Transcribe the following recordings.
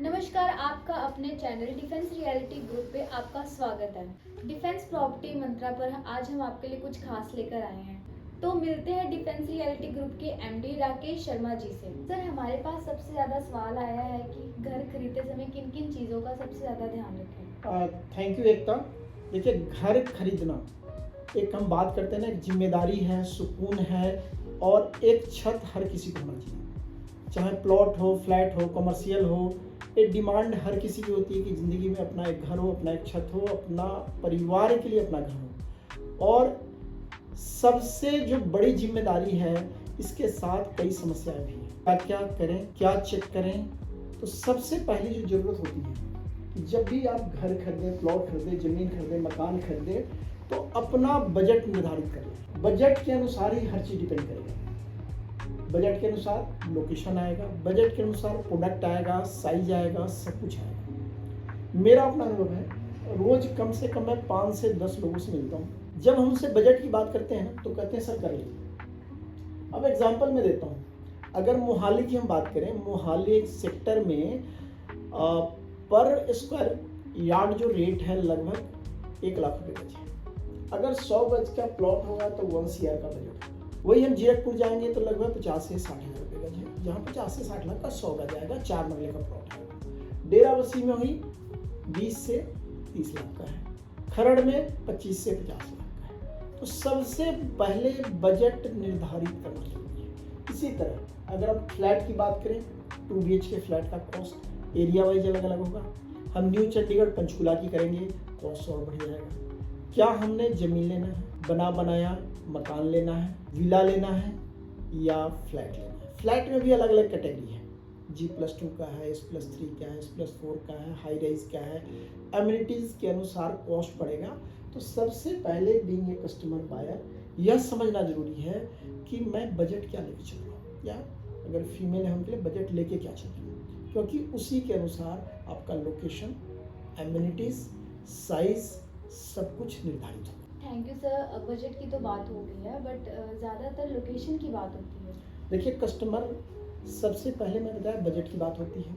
नमस्कार, आपका अपने चैनल डिफेंस रियलिटी ग्रुप पे आपका स्वागत है। डिफेंस प्रॉपर्टी मंत्रा पर आज हम आपके लिए कुछ खास लेकर आए हैं। तो मिलते हैं डिफेंस रियलिटी ग्रुप के एमडी राकेश शर्मा जी से। सर, हमारे पास सबसे ज़्यादा सवाल आया है कि घर खरीदते समय किन किन चीज़ों का सबसे ज़्यादा ध्यान रखें। थैंक यू एकता। देखिए, घर खरीदना एक हम बात करते हैं ना, एक जिम्मेदारी है, सुकून है और एक छत हर किसी को होना चाहिए। चाहे प्लॉट हो, फ्लैट हो, कमर्शियल हो, एक डिमांड हर किसी की होती है कि ज़िंदगी में अपना एक घर हो, अपना एक छत हो, अपना परिवार के लिए अपना घर हो। और सबसे जो बड़ी जिम्मेदारी है, इसके साथ कई समस्याएं भी हैं। क्या करें, क्या चेक करें? तो सबसे पहली जो ज़रूरत होती है कि जब भी आप घर खरीदें, प्लॉट खरीदें, ज़मीन खरीदें, मकान खरीदें, तो अपना बजट निर्धारित करें। बजट के अनुसार ही हर चीज़ डिपेंड करेगा। बजट के अनुसार लोकेशन आएगा, बजट के अनुसार प्रोडक्ट आएगा, साइज आएगा, सब कुछ आएगा। मेरा अपना अनुभव है, रोज़ कम से कम मैं 5 से 10 लोगों से मिलता हूँ। जब हम उनसे बजट की बात करते हैं ना, तो कहते हैं सर कर लीजिए। अब एग्जांपल मैं देता हूँ। अगर मोहाली की हम बात करें, मोहाली सेक्टर में पर स्क्वायर यार्ड जो रेट है लगभग 1 लाख रुपये गज है। अगर 100 गज का प्लॉट होगा तो 1 CR का बजट होगा। वही हम जीरकपुर जाएंगे तो लगभग 50 से 60 हज़ार रुपये गज है, जहाँ 50 से 60 लाख का 100 गज आएगा, 4 मरले का प्लॉट है। डेराबस्सी में हुई 20 से 30 लाख का है, खरड़ में 25 से 50 लाख का है। तो सबसे पहले बजट निर्धारित करना चाहिए। इसी तरह अगर आप फ्लैट की बात करें, 2 BHK फ्लैट का कॉस्ट एरिया वाइज अलग अलग होगा। हम न्यू चंडीगढ़ पंचकुला की करेंगे, कॉस्ट और बढ़ जाएगा। क्या हमने ज़मीन लेना है, बना बनाया मकान लेना है, विला लेना है या फ्लैट लेना है? फ्लैट में भी अलग अलग कैटेगरी है। G+2 का है, S+3 का है, S+4 का है, हाई राइज का है। एमिनिटीज़ के अनुसार कॉस्ट पड़ेगा। तो सबसे पहले बीइंग ए कस्टमर बायर यह समझना जरूरी है कि मैं बजट क्या लेके चल रहा हूँ, या अगर फीमेल है उनके लिए बजट लेके क्या चल रहा हूँ, क्योंकि उसी के अनुसार आपका लोकेशन, एमिनिटीज़, साइज सब कुछ निर्धारित होगा। Thank you sir. बजट की तो बात हो गई है, बट ज़्यादातर लोकेशन की बात होती है। देखिए, कस्टमर सबसे पहले मैं बताया बजट की बात होती है,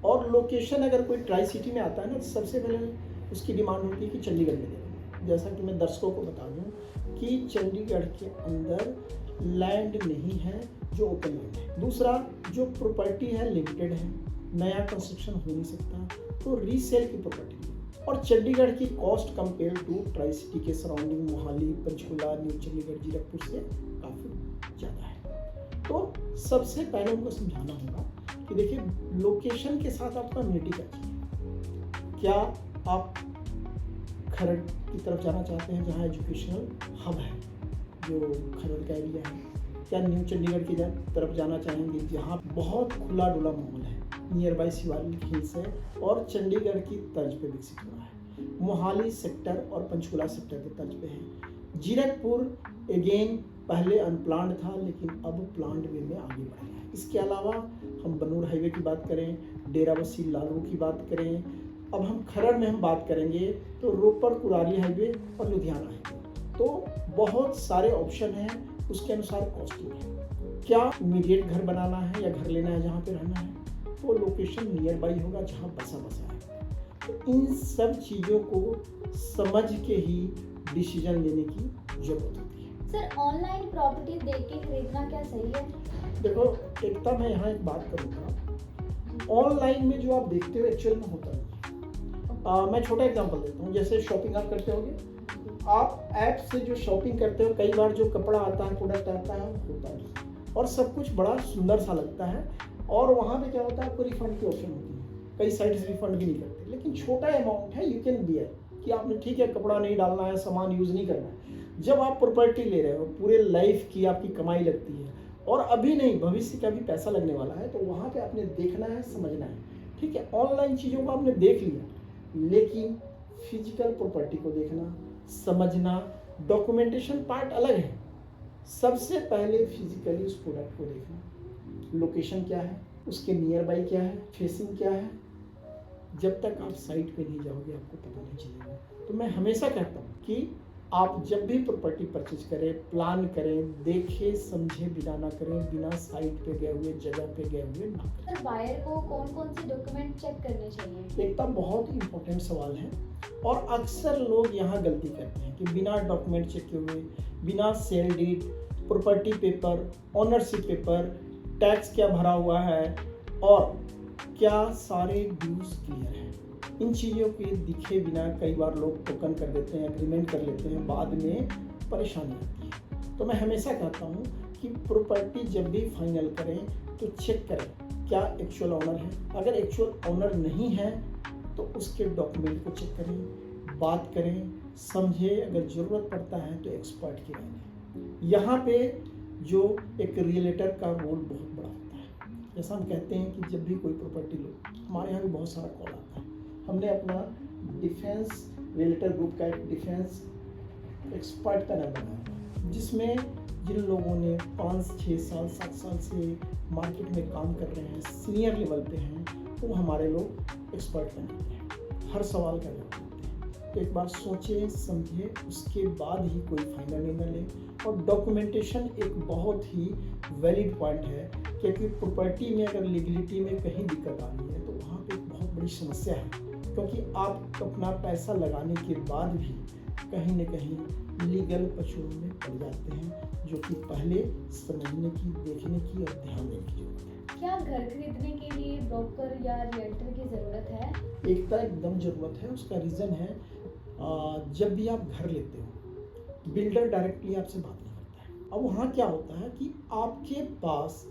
और लोकेशन अगर कोई ट्राई सिटी में आता है ना, तो सबसे पहले उसकी डिमांड होती है कि चंडीगढ़ में देना। जैसा कि मैं दर्शकों को बता दूं कि चंडीगढ़ के अंदर लैंड नहीं है जो ओपन लैंड है। दूसरा, जो प्रॉपर्टी है लिमिटेड है, नया कंस्ट्रक्शन हो नहीं सकता, तो रीसेल की प्रॉपर्टी। और चंडीगढ़ की cost compare to tricity के सराउंडिंग मोहाली, पंचकुला, न्यू चंडीगढ़, जीरकपुर से काफ़ी ज़्यादा है। तो सबसे पहले उनको समझाना होगा कि देखिए, लोकेशन के साथ आपका इम्यूनिटी क्या चाहिए। क्या आप खरड़ की तरफ जाना चाहते हैं जहाँ एजुकेशनल हब है, जो खरड़ का एरिया है? क्या न्यू चंडीगढ़ की तरफ जाना चाहेंगे जहाँ बहुत खुला डुला माहौल है, नियर बाई शिवालिक हिल्स है और चंडीगढ़ की तर्ज पे विकसित हुआ है? मोहाली सेक्टर और पंचकुला सेक्टर के तर्ज पे है। जीरकपुर अगेन पहले अनप्लान्ड था, लेकिन अब प्लान्ड वे में आगे बढ़ गया है। इसके अलावा हम बनूर हाईवे की बात करें, डेराबस्सी लालू की बात करें, अब हम खरड़ में हम बात करेंगे तो रोपड़ कुराली हाईवे और लुधियाना हाईवे। तो बहुत सारे ऑप्शन हैं, उसके अनुसार कॉस्टिंग है। क्या इमीडिएट घर बनाना है या घर लेना है जहाँ पे रहना है, तो लोकेशन नियर बाई होगा जहाँ बसा है। तो इन सब चीज़ों को समझ के ही डिसीजन लेने की जरूरत होती है। सर, ऑनलाइन प्रॉपर्टी देख के खरीदना क्या सही है? देखो एकता, मैं यहाँ एक बात करूँगा, ऑनलाइन में जो आप देखते हो एक्चुअल में होता नहीं है। मैं छोटा एग्जांपल देता हूँ। जैसे शॉपिंग आप करते होगे, आप ऐप से जो शॉपिंग करते हो, कई बार जो कपड़ा आता है, प्रोडक्ट आता है, वो होता नहीं, और सब कुछ बड़ा सुंदर सा लगता है, और वहाँ पे क्या होता है, आपको रिफंड की ऑप्शन होती है। कई साइट्स रिफंड भी नहीं करते, लेकिन छोटा अमाउंट है, यू कैन बियर कि आपने ठीक है कपड़ा नहीं डालना है, सामान यूज़ नहीं करना है। जब आप प्रॉपर्टी ले रहे हो, पूरे लाइफ की आपकी कमाई लगती है, और अभी नहीं भविष्य का भी पैसा लगने वाला है, तो वहाँ पे आपने देखना है, समझना है। ठीक है, ऑनलाइन चीज़ों को आपने देख लिया, लेकिन फिजिकल प्रॉपर्टी को देखना, समझना, डॉक्यूमेंटेशन पार्ट अलग है। सबसे पहले फिजिकली उस प्रोडक्ट को देखना, लोकेशन क्या है, उसके नियर बाई क्या है, फेसिंग क्या है। जब तक आप साइट पे नहीं जाओगे आपको पता नहीं चलेगा। तो मैं हमेशा कहता हूँ कि आप जब भी प्रॉपर्टी परचेज करें, प्लान करें, देखे समझे बिना ना करें, बिना साइट पे गए हुए, जगह पे गए हुए ना करें। सर बायर को कौन कौन से डॉक्यूमेंट चेक करने चाहिए? एक तो बहुत इंपॉर्टेंट सवाल है और अक्सर लोग यहाँ गलती करते हैं कि बिना डॉक्यूमेंट चेक किए हुए, बिना sale deed, property paper, ownership paper, tax क्या भरा हुआ है और क्या सारे ड्यूज क्लियर है, इन चीज़ों के दिखे बिना कई बार लोग टोकन कर देते हैं, एग्रीमेंट कर लेते हैं, बाद में परेशानी आती है। तो मैं हमेशा कहता हूँ कि प्रॉपर्टी जब भी फाइनल करें तो चेक करें क्या एक्चुअल ओनर है। अगर एक्चुअल ओनर नहीं है तो उसके डॉक्यूमेंट को चेक करें, बात करें, समझे, अगर ज़रूरत पड़ता है तो एक्सपर्ट की राय लें। यहाँ पे जो एक रियलेटर का रोल बहुत बड़ा होता है। जैसा हम कहते हैं कि जब भी कोई प्रॉपर्टी लो, हमारे यहाँ भी बहुत सारा कॉल आता है। हमने अपना डिफेंस रियलेटर ग्रुप का एक डिफेंस एक्सपर्ट का नाम बनाया, जिसमें जिन लोगों ने 5, 6 साल, 7 साल से मार्केट में काम कर रहे हैं, सीनियर लेवल पे हैं, तो हमारे लोग एक्सपर्ट बनाते हैं, हर सवाल का जवाब देते हैं। तो एक बार सोचें, समझें, उसके बाद ही कोई फाइनल निर्णय लें। और डॉक्यूमेंटेशन एक बहुत ही वैलिड पॉइंट है, क्योंकि प्रॉपर्टी में अगर लीगलिटी में कहीं दिक्कत आ रही है तो वहाँ पे एक बहुत बड़ी समस्या है, क्योंकि आप अपना पैसा लगाने के बाद भी कहीं न कहीं लीगल पचड़ों में पड़ जाते हैं, जो कि पहले समझने की, देखने की और ध्यान देने की जरूरत है। क्या घर खरीदने के लिए ब्रोकर या रियल्टर की ज़रूरत है? एक तो एकदम ज़रूरत है। उसका रीज़न है, जब भी आप घर लेते हो बिल्डर डायरेक्टली आपसे बात नहीं करता है। अब वहाँ क्या होता है कि आपके पास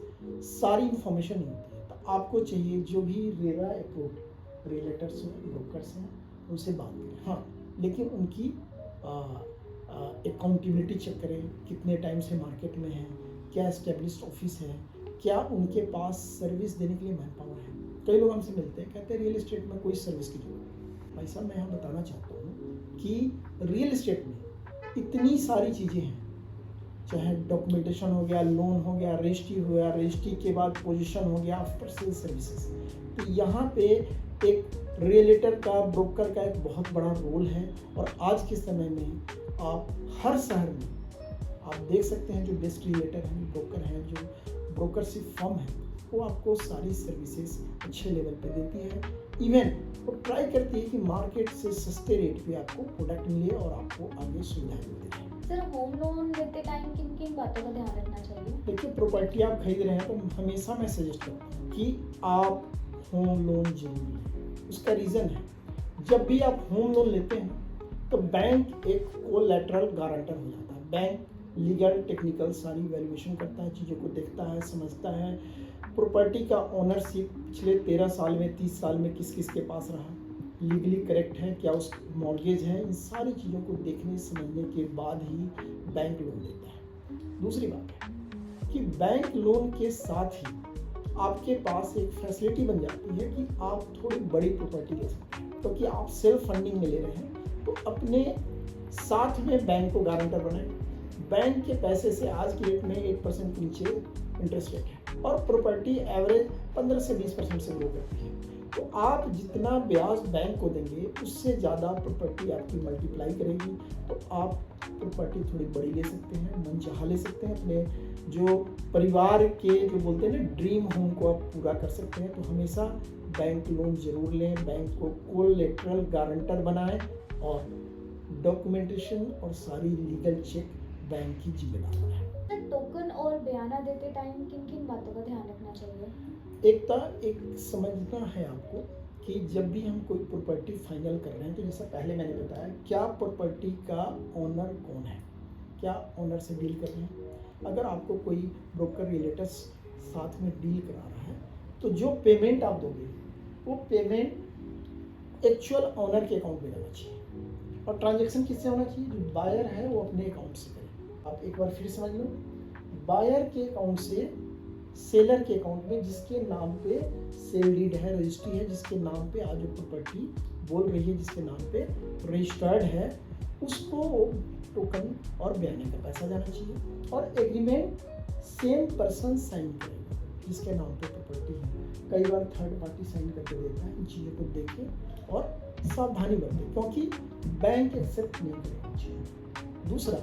सारी इंफॉर्मेशन नहीं होती है, तो आपको चाहिए जो भी रेरा अप्रूव्ड रियलेटर्स हैं, ब्रोकर्स हैं, उनसे बात करें। हाँ, लेकिन उनकी अकाउंटेबिलिटी चेक करें, कितने टाइम से मार्केट में है, क्या एस्टेब्लिश्ड ऑफिस है, क्या उनके पास सर्विस देने के लिए मैन पावर है। कई लोग हमसे मिलते हैं, कहते हैं रियल एस्टेट में कोई सर्विस की जरूरत नहीं। भाई साहब, मैं यहाँ बताना चाहता हूँ कि रियल एस्टेट में इतनी सारी चीज़ें हैं, चाहे डॉक्यूमेंटेशन हो गया, लोन हो गया, रजिस्ट्री हो गया, रजिस्ट्री के बाद पोजीशन हो गया, आफ्टर सेल सर्विसेज। तो यहाँ पे एक रियलेटर का, ब्रोकर का एक बहुत बड़ा रोल है। और आज के समय में आप हर शहर में आप देख सकते हैं, जो बेस्ट रियलेटर हैं, ब्रोकर हैं, जो ब्रोकरशिप फर्म है, वो आपको सारी सर्विसेज अच्छे लेवल पे देती है। इवन वो ट्राई करती है कि मार्केट से सस्ते रेट पे आपको प्रोडक्ट मिले और आपको आगे सुविधाएं मिलती है। सर होम लोन लेते टाइम किन किन बातों का ध्यान रखना चाहिए? देखिए, प्रॉपर्टी आप खरीद रहे हैं तो हमेशा मैं सजेस्ट करता हूँ कि आप होम लोन जरूर लें। उसका रीज़न है, जब भी आप होम लोन लेते हैं तो बैंक एक कोलैटरल गारंटर हो जाता है। बैंक लीगल, टेक्निकल सारी वैल्यूएशन करता है, चीज़ों को देखता है, समझता है। प्रॉपर्टी का ओनरशिप पिछले 13 साल में, 30 साल में किस किस के पास रहा, लीगली करेक्ट है, क्या उस मॉर्गेज है, इन सारी चीज़ों को देखने समझने के बाद ही बैंक लोन देता है। दूसरी बात है कि बैंक लोन के साथ ही आपके पास एक फैसिलिटी बन जाती है कि आप थोड़ी बड़ी प्रॉपर्टी ले सकते हैं, क्योंकि आप सेल्फ फंडिंग में ले रहे हैं। तो अपने साथ में बैंक को गारंटर बनाएं। बैंक के पैसे से आज की डेट में 8% के नीचे इंटरेस्ट रेट है और प्रॉपर्टी एवरेज 15 से 20% से ग्रो करती है। तो आप जितना ब्याज बैंक को देंगे, उससे ज़्यादा प्रॉपर्टी आपकी मल्टीप्लाई करेगी। तो आप प्रॉपर्टी थोड़ी बड़ी ले सकते हैं, मनचाहा ले सकते हैं, अपने जो परिवार के जो बोलते हैं ना ड्रीम होम को आप पूरा कर सकते हैं। तो हमेशा बैंक लोन जरूर लें, बैंक को कोलैटरल गारंटर बनाएं और डॉक्यूमेंटेशन और सारी लीगल चेक बैंक की जिम्मेदारी है। टोकन और बयाना देते टाइम किन किन बातों का ध्यान रखना चाहिए? एक समझना है आपको कि जब भी हम कोई प्रॉपर्टी फाइनल कर रहे हैं, तो जैसा पहले मैंने बताया, क्या प्रॉपर्टी का ओनर कौन है, क्या ओनर से डील कर रहे हैं। अगर आपको कोई ब्रोकर रिलेटर्स साथ में डील करा रहा है, तो जो पेमेंट आप दोगे वो पेमेंट एक्चुअल ओनर के अकाउंट में जाना चाहिए। और ट्रांजैक्शन किससे होना चाहिए? जो बायर है वो अपने अकाउंट से करे। आप एक बार फिर समझ लो, बायर के अकाउंट से सेलर के अकाउंट में, जिसके नाम पे सेल डीड है, रजिस्ट्री है, जिसके नाम पे आज जो प्रॉपर्टी बोल रही है, जिसके नाम पे रजिस्टर्ड है, उसको टोकन और बयाने का पैसा जाना चाहिए। और एग्रीमेंट सेम पर्सन साइन करेगा जिसके नाम पे प्रॉपर्टी है। कई बार थर्ड पार्टी साइन करके देता है। इन चीज़ों को देखें और सावधानी बरतें, क्योंकि बैंक एक्सेप्ट नहीं करेगा। दूसरा,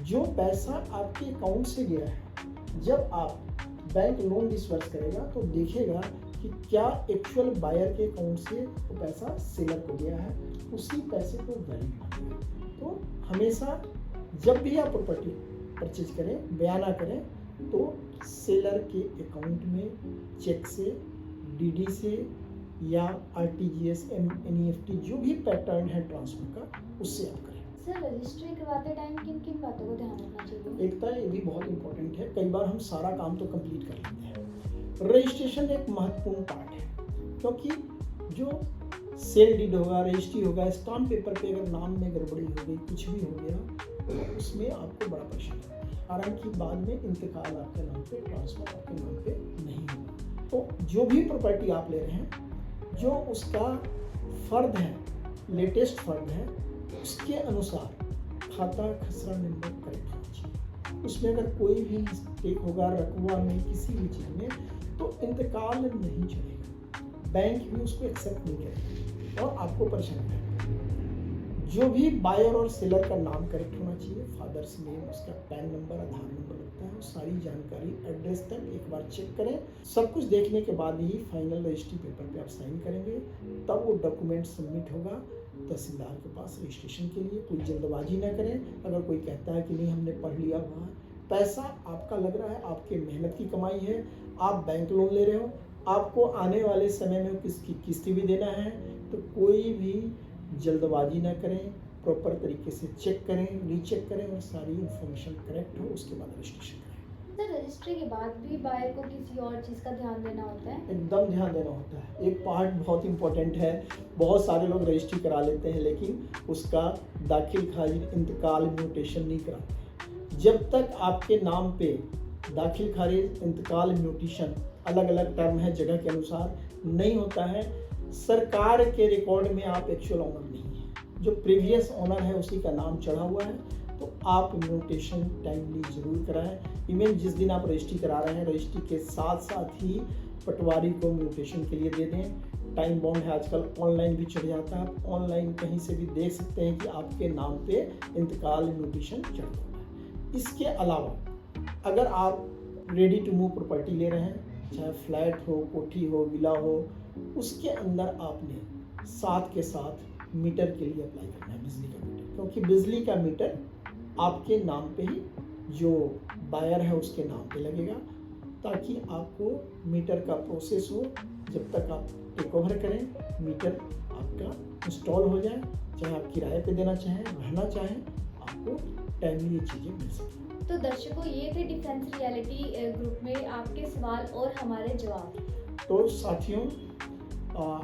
जो पैसा आपके अकाउंट से गया है, जब आप बैंक लोन डिसबर्स करेगा तो देखेगा कि क्या एक्चुअल बायर के अकाउंट से वो पैसा सेलर को गया है, उसी पैसे को वैलिड मानेगा। तो हमेशा जब भी आप प्रॉपर्टी परचेज करें, बयाना करें, तो सेलर के अकाउंट में चेक से, डीडी से या आरटीजीएस, एनईएफटी जो भी पैटर्न है ट्रांसफर का, उससे आप करें। सर, रजिस्ट्री करवाते टाइम किन किन बातों को ध्यान रखना चाहिए? एक तो ये भी बहुत इंपॉर्टेंट है, कई बार हम सारा काम तो कंप्लीट कर लेते हैं। रजिस्ट्रेशन एक महत्वपूर्ण पार्ट है, क्योंकि जो सेल डीड होगा, रजिस्ट्री होगा, स्टाम्प पेपर पे अगर नाम में गड़बड़ी हो गई, कुछ भी हो गया, तो उसमें आपको बड़ा परेशानी होती है। हालांकि बाद में इंतकाल आपके नाम पे, ट्रांसफर आपके नाम पे नहीं होगा। तो जो भी प्रॉपर्टी आप ले रहे हैं, जो उसका फर्द है, लेटेस्ट फर्द है, उसके अनुसार खाता खसरा नंबर करेक्ट होना चाहिए। उसमें अगर कोई भी मिस्टेक होगा रकबा में, किसी भी चीज़ में, तो इंतकाल नहीं चलेगा, बैंक भी उसको एक्सेप्ट नहीं करेगा और आपको परेशानी रहेगा। जो भी बायर और सेलर का नाम करेक्ट होना चाहिए, फादर्स नेम, उसका पैन नंबर, आधार नंबर लगता है, सारी जानकारी एड्रेस तक एक बार चेक करें। सब कुछ देखने के बाद ही फाइनल रजिस्ट्री पेपर पे आप साइन करेंगे, तब वो डॉक्यूमेंट सबमिट होगा तहसीलदार के पास रजिस्ट्रेशन के लिए। कोई जल्दबाजी ना करें। अगर कोई कहता है कि नहीं हमने पढ़ लिया हुआ, पैसा आपका लग रहा है, आपके मेहनत की कमाई है, आप बैंक लोन ले रहे हो, आपको आने वाले समय में किसकी किस्ती भी देना है, तो कोई भी जल्दबाजी ना करें, प्रॉपर तरीके से चेक करें, रीचेक करें और सारी इन्फॉर्मेशन करेक्ट हो, उसके बाद रजिस्ट्रेशन करें। सर, रजिस्ट्री के बाद भी बायर को किसी और चीज़ का ध्यान देना होता है? एकदम ध्यान देना होता है। एक पार्ट बहुत इंपॉर्टेंट है, बहुत सारे लोग रजिस्ट्री करा लेते हैं लेकिन उसका दाखिल खारिज, इंतकाल, म्यूटेशन नहीं कराते। जब तक आपके नाम पे दाखिल खारिज, इंतकाल, म्यूटेशन, अलग अलग टर्म है जगह के अनुसार, नहीं होता है, सरकार के रिकॉर्ड में आप एक्चुअल ऑनर नहीं है। जो प्रीवियस ऑनर है उसी का नाम चढ़ा हुआ है, तो आप म्यूटेशन टाइमली जरूर कराएं। इवन जिस दिन आप रजिस्ट्री करा रहे हैं, रजिस्ट्री के साथ साथ ही पटवारी को म्यूटेशन के लिए दे दें। टाइम बाउंड है, आजकल ऑनलाइन भी चढ़ जाता है, आप ऑनलाइन कहीं से भी देख सकते हैं कि आपके नाम पे इंतकाल, म्यूटेशन चढ़ रहा है। इसके अलावा अगर आप रेडी टू मूव प्रॉपर्टी ले रहे हैं, चाहे फ्लैट हो, कोठी हो, विला हो, उसके अंदर आपने साथ के साथ मीटर के लिए अप्लाई करना है, बिजली का मीटर, क्योंकि बिजली का मीटर आपके नाम पे ही, जो बायर है उसके नाम पे लगेगा, ताकि आपको मीटर का प्रोसेस हो। जब तक आप टेक ओवर करें, मीटर आपका इंस्टॉल हो जाए, चाहे आप किराए पे देना चाहें, रहना चाहें, आपको टाइमली ये चीज़ें मिल सकें। तो दर्शकों, ये थे डिफेंस रियलिटी ग्रुप में आपके सवाल और हमारे जवाब। तो साथियों,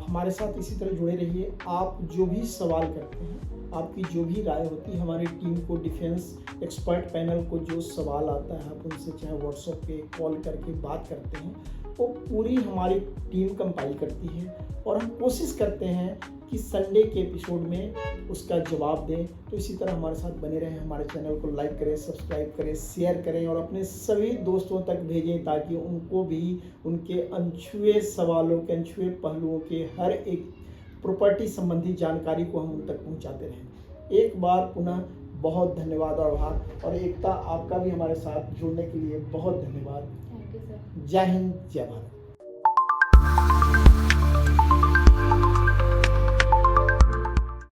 हमारे साथ इसी तरह जुड़े रहिए। आप जो भी सवाल करते हैं, आपकी जो भी राय होती है, हमारी टीम को, डिफेंस एक्सपर्ट पैनल को जो सवाल आता है, आप उनसे चाहे व्हाट्सएप पे कॉल करके बात करते हैं, वो पूरी हमारी टीम कंपाइल करती है और हम कोशिश करते हैं कि संडे के एपिसोड में उसका जवाब दें। तो इसी तरह हमारे साथ बने रहें, हमारे चैनल को लाइक करें, सब्सक्राइब करें, शेयर करें और अपने सभी दोस्तों तक भेजें, ताकि उनको भी उनके अनछुए सवालों के, अनछुए पहलुओं के हर एक प्रॉपर्टी संबंधी जानकारी को हम उन तक पहुंचाते रहें। एक बार पुनः बहुत धन्यवाद और आभार, और एकता, आपका भी हमारे साथ जुड़ने के लिए बहुत धन्यवाद। Thank you sir. जय हिंद, जय भारत।